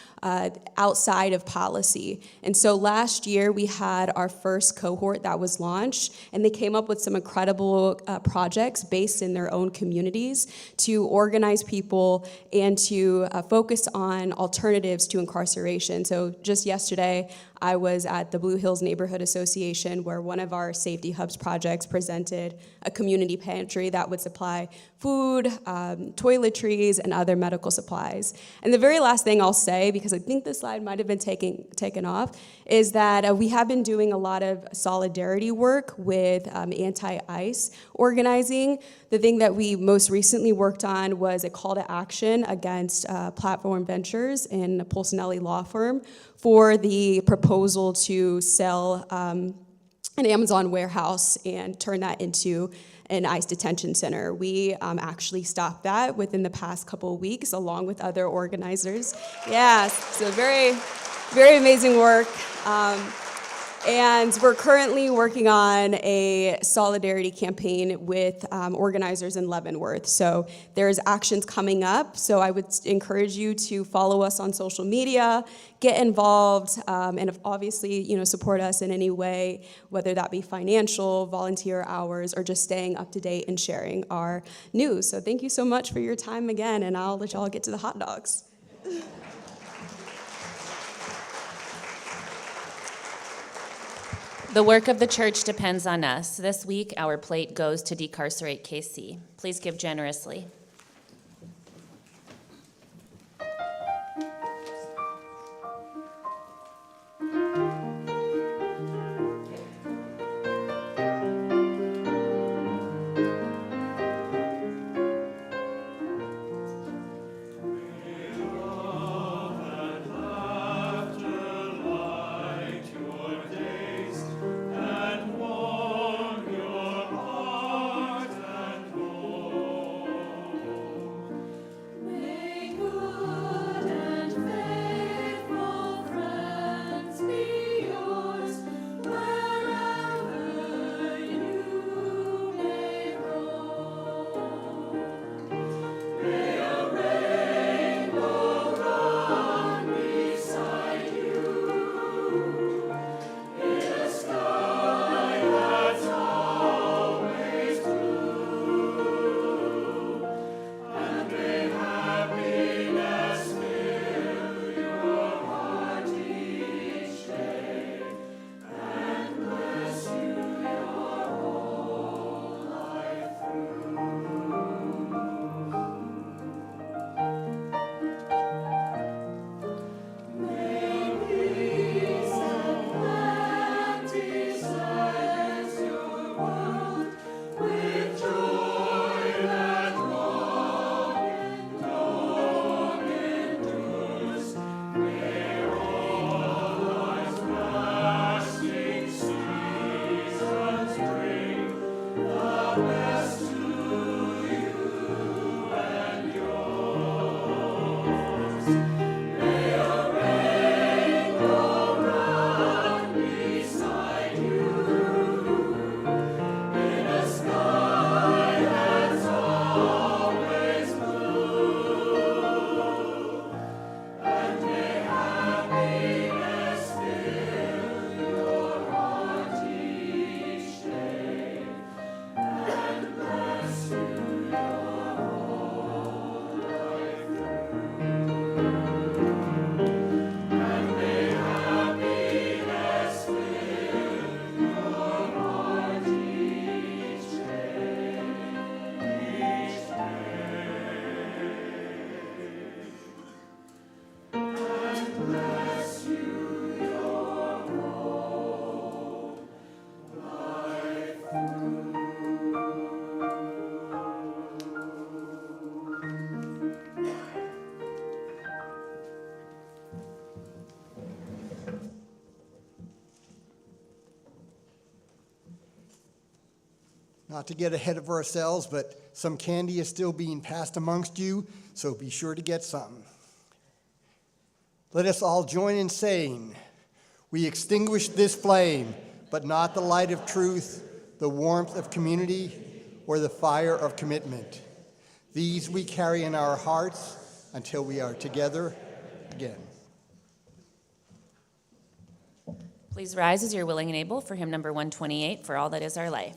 outside of policy. And so last year we had our first cohort that was launched, and they came up with some incredible projects based in their own communities to organize people and to focus on alternatives to incarceration. So just yesterday, I was at the Blue Hills Neighborhood Association, where one of our Safety Hubs projects presented a community pantry that would supply food, toiletries, and other medical supplies. And the very last thing I'll say, because I think this slide might have been taken off, is that we have been doing a lot of solidarity work with anti-ICE organizing. The thing that we most recently worked on was a call to action against Platform Ventures and a Polsinelli law firm for the proposal to sell an Amazon warehouse and turn that into an ICE detention center. We actually stopped that within the past couple of weeks, along with other organizers. Yeah, so very, very amazing work. And we're currently working on a solidarity campaign with organizers in Leavenworth. So there's actions coming up. So I would encourage you to follow us on social media, get involved, and obviously, support us in any way, whether that be financial, volunteer hours, or just staying up to date and sharing our news. So thank you so much for your time again, and I'll let y'all get to the hot dogs. The work of the church depends on us. This week, our plate goes to Decarcerate KC. Please give generously. Not to get ahead of ourselves, but some candy is still being passed amongst you, so be sure to get some. Let us all join in saying, we extinguish this flame, but not the light of truth, the warmth of community, or the fire of commitment. These we carry in our hearts until we are together again. Please rise as you're willing and able for hymn number 128, For All That Is Our Life.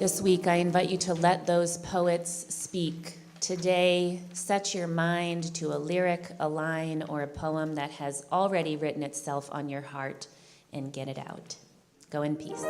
This week, I invite you to let those poets speak. Today, set your mind to a lyric, a line, or a poem that has already written itself on your heart and get it out. Go in peace.